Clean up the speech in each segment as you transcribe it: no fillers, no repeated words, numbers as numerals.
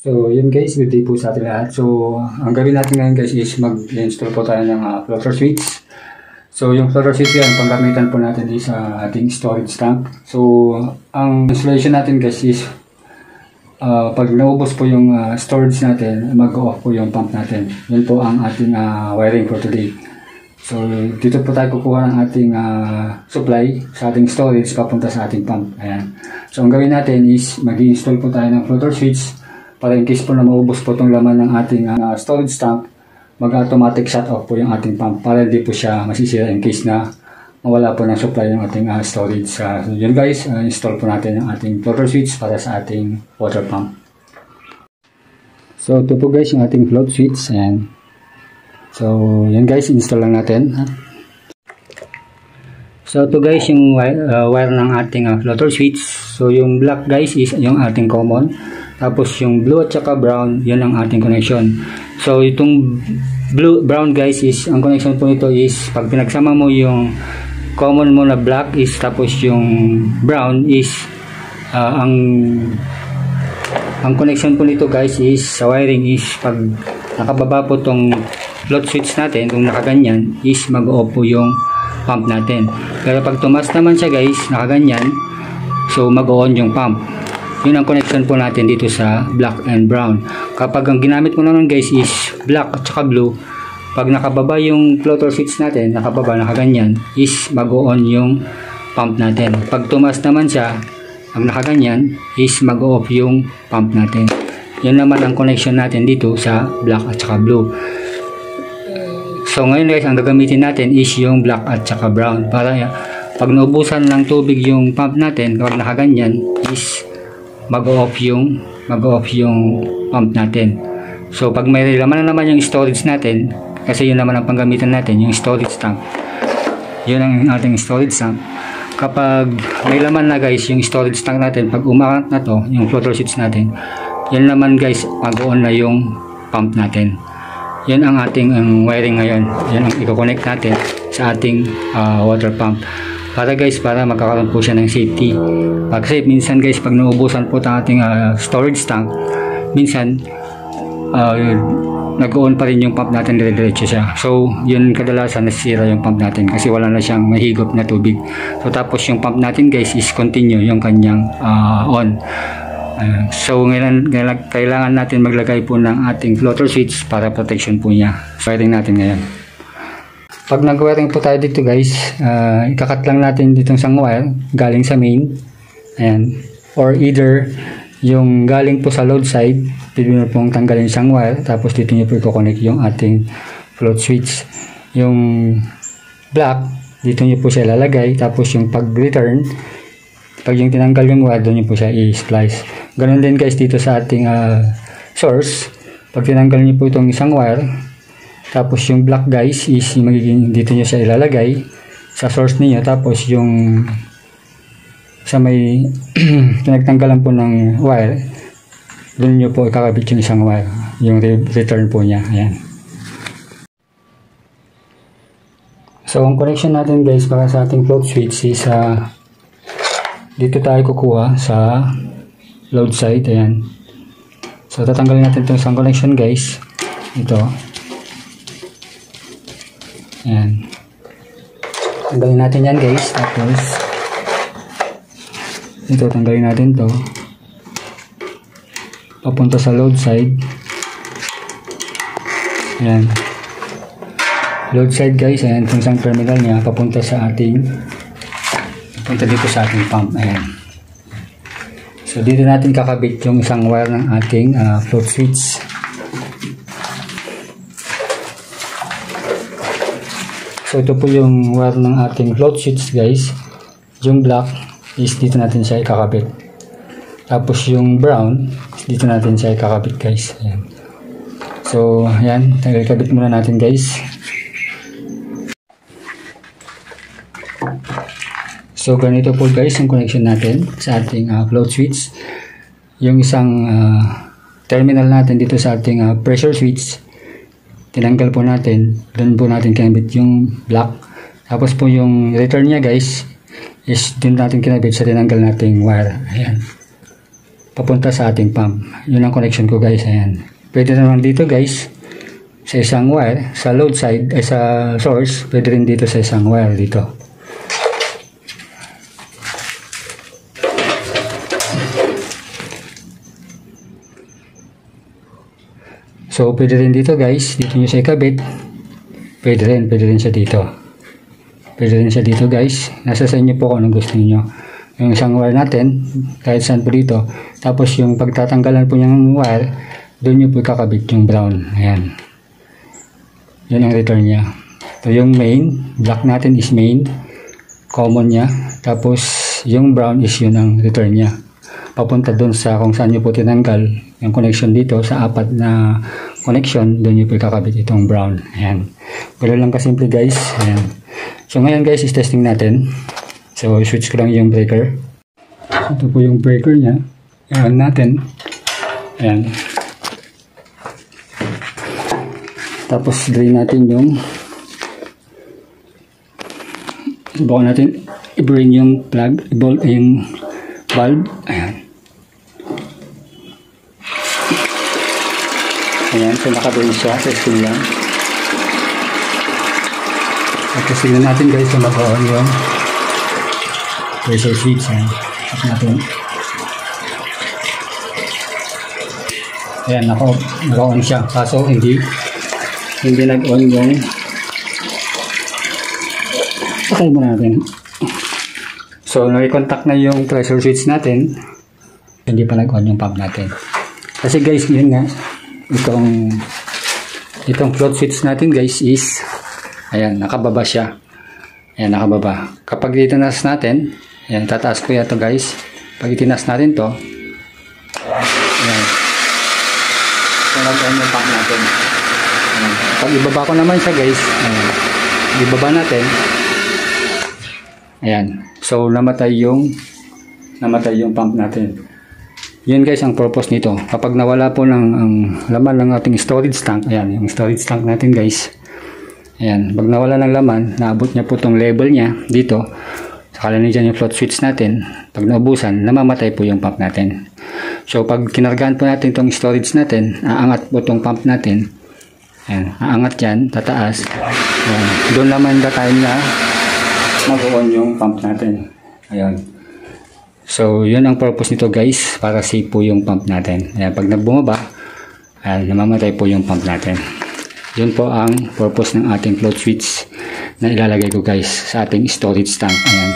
So, yun guys, good day po sa ating lahat. So, ang gawin natin ngayon guys is mag-install po tayo ng floater switch. So, yung floater switch yan, panggamitan po natin is sa ating storage tank. So, ang installation natin guys is pag naubos po yung storage natin, mag-off po yung pump natin. Yun po ang ating wiring for today. So, dito po tayo kukuha ng ating supply sa ating storage papunta sa ating pump. Ayan. So, ang gawin natin is mag-install po tayo ng floater switch para in case po na maubos po itong laman ng ating storage tank, mag-automatic shut off po yung ating pump para hindi po siya masisira in case na mawala po ng supply ng ating storage. So yun guys, install po natin yung ating floater switch para sa ating water pump. So ito po guys yung ating float switch. Ayan. So yun guys, install lang natin. So ito guys yung wire ng ating floater switch. So yung black guys is yung ating common. Tapos yung blue at saka brown, yan ang ating connection. So itong brown guys is, ang connection po nito is, pag pinagsama mo yung common mo na black is, tapos yung brown is, ang connection po nito guys is, sa wiring is, pag nakababa po tong float switch natin, kung nakaganyan, is mag-off po yung pump natin. Pero pag tumas naman siya guys, nakaganyan, so mag-on yung pump. Yun ang connection po natin dito sa black and brown. Kapag ang ginamit mo naman guys is black at saka blue, pag nakababa yung floater switch natin, nakababa, nakaganyan, is mag-on yung pump natin. Pag tumas naman siya, ang nakaganyan, is mag-off yung pump natin. Yun naman ang connection natin dito sa black at saka blue. So ngayon guys, ang gagamitin natin is yung black at saka brown. Para pag naubusan ng tubig yung pump natin, kapag nakaganyan, is mag-off yung pump natin. So pag may laman na naman yung storage natin, kasi yun naman ang panggamitan natin, yung storage tank. Yun ang ating storage tank. Kapag may laman na guys yung storage tank natin, pag umangat na to, yung floater switch natin, yun naman guys, mag-on na yung pump natin. Yun ang ating wiring ngayon. Yun ang i-connect natin sa ating water pump. Para guys, para magkakaroon po siya ng safety. Kasi minsan guys, pag naubusan po ang ating storage tank, minsan nag-on pa rin yung pump natin, dire-diretso siya. So yun kadalasan nasisira yung pump natin kasi wala na siyang mahigop na tubig. So tapos yung pump natin guys is continue yung kanyang on. So ngayon kailangan natin maglagay po ng ating floater switch para protection po niya. Wiring natin ngayon. Pag nag-wiring po tayo dito guys, ikakat lang natin ditong isang wire galing sa main. Ayan. Or either yung galing po sa load side, dito nyo pong tanggalin isang wire, tapos dito nyo po i-connect yung ating float switch. Yung black, dito nyo po siya ilalagay, tapos yung pag-return, pag yung tinanggal yung wire, doon nyo po siya i-splice. Ganun din guys dito sa ating source, pag tinanggal nyo po itong isang wire, tapos yung black guys is magiging dito nyo siya ilalagay sa source niyo, tapos yung sa may pinagtanggalan po ng wire, doon nyo po ikakabit yung isang wire, yung return po niya. Ayan. So ang connection natin guys para sa ating float switch is dito tayo kukuha sa load side. Ayan. So tatanggalin natin itong isang connection guys, ito. Ayan. Tanggalin natin yan guys. Tapos ito, tanggalin natin to papunta sa load side. Ayan. Load side guys. Ayan, itong isang terminal niya papunta sa ating, papunta dito sa ating pump. Ayan. So dito natin kakabit yung isang wire ng ating float switch. So ito po yung wire ng ating float switch guys. Yung black is dito natin siya ikakabit. Tapos yung brown, dito natin siya ikakabit guys. Ayan. So ayan, ikabit muna natin guys. So ganito po guys yung connection natin sa ating float switch. Yung isang terminal natin dito sa ating pressure switch, tinanggal po natin, doon po natin kinabit yung black. Tapos po yung return niya guys is din natin kinabit sa tinanggal nating wire. Ayan. papunta sa ating pump. Yun ang connection ko guys. Ayan. Pwede naman dito guys sa isang wire, sa load side ay sa source, pwede rin dito sa isang wire dito. So pwede rin dito guys, dito nyo siya ikabit. Pwede rin siya dito. Pwede rin siya dito guys. Nasa sa inyo po kung anong gusto niyo. Yung isang wire natin, kahit saan po dito. Tapos yung pagtatanggalan po ng wire, doon nyo po kakabit yung brown. Ayan. Yan ang return niya. So yung main, black natin is main, common niya. Tapos yung brown is yun ang return niya. Papunta dun sa kung saan nyo po tinanggal yung connection dito sa apat na connection, doon nyo po kakabit itong brown. Ayan. Ganoon lang kasimple guys. Ayan. So ngayon guys is testing natin. So switch ko lang yung breaker. So, ito po yung breaker niya. Ayan natin. Ayan. Tapos drain natin yung subukan natin i-drain yung plug, i-bolt yung valve. Ayan. Ayan, so naka-drain siya. Testing lang. Tapos tingnan natin guys kung mag-on yung pressure switch. Ayan. Tapos natin. Ayan, naka-on siya. Kaso hindi nag-on yung patay muna natin. So nag-contact na yung pressure switch natin, hindi pa nag-on yung pump natin kasi guys yun nga, itong float switch natin guys is ayan, nakababa siya. Ayan, nakababa. Kapag itinas natin, ayan, tataas ko yan to guys. Pag itinas natin to, ayan, so nag-on yung pump natin. Pag ibaba ko naman siya guys, ayan, ibaba natin, ayan, so namatay yung pump natin. Yun guys ang purpose nito. Kapag nawala po ng ang laman ng ating storage tank, ayan yung storage tank natin guys, ayan, pag nawala ng laman, naabot niya po tong level niya dito, sakala niya dyan yung float switch natin, pag naubusan, namamatay po yung pump natin. So pag kinargahan po natin itong storage natin, aangat po itong pump natin. Ayan, aangat yan, tataas. Ayan, doon naman the time na mag-on yung pump natin. Ayan. So, yun ang purpose nito guys, para safe po yung pump natin. Ayan, pag nagbumaba, ayan, namamatay po yung pump natin. Yun po ang purpose ng ating float switch na ilalagay ko guys sa ating storage tank. Ayan.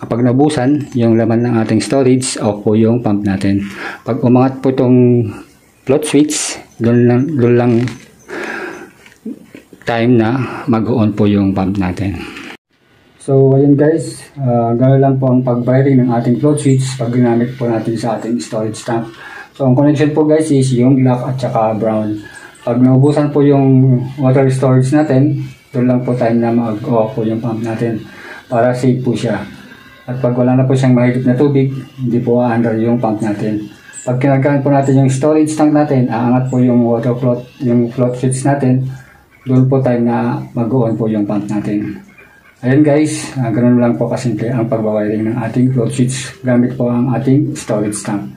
Kapag nabusan yung laman ng ating storage, off po yung pump natin. Pag umangat po itong float switch, doon lang time na mag-on po yung pump natin. So ayun guys, gano'n lang po ang pag-wiring ng ating float switch pag ginamit po natin sa ating storage tank. So ang connection po guys is yung black at saka brown. Pag naubusan po yung water storage natin, doon lang po time na mag-off po yung pump natin para safe po siya. At pag wala na po siyang mahigit na tubig, hindi po a-under yung pump natin. Pag kinargahan po natin yung storage tank natin, aangat po yung water float, yung float switch natin, doon po time na mag-on po yung pump natin. Ayan guys, ganoon lang po kasimple ang pagbawiring ng ating float switch gamit po ang ating storage tank.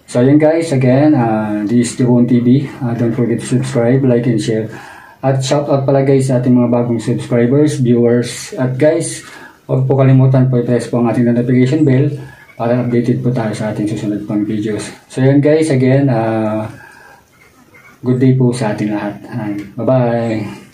So ayan guys, again, this is Jebon TV. Don't forget to subscribe, like and share. At shout out pala guys sa ating mga bagong subscribers, viewers. At guys, huwag po kalimutan po i-press po ang ating notification bell para updated po tayo sa ating susunod pang videos. So ayan guys, again, good day po sa ating lahat. Bye bye!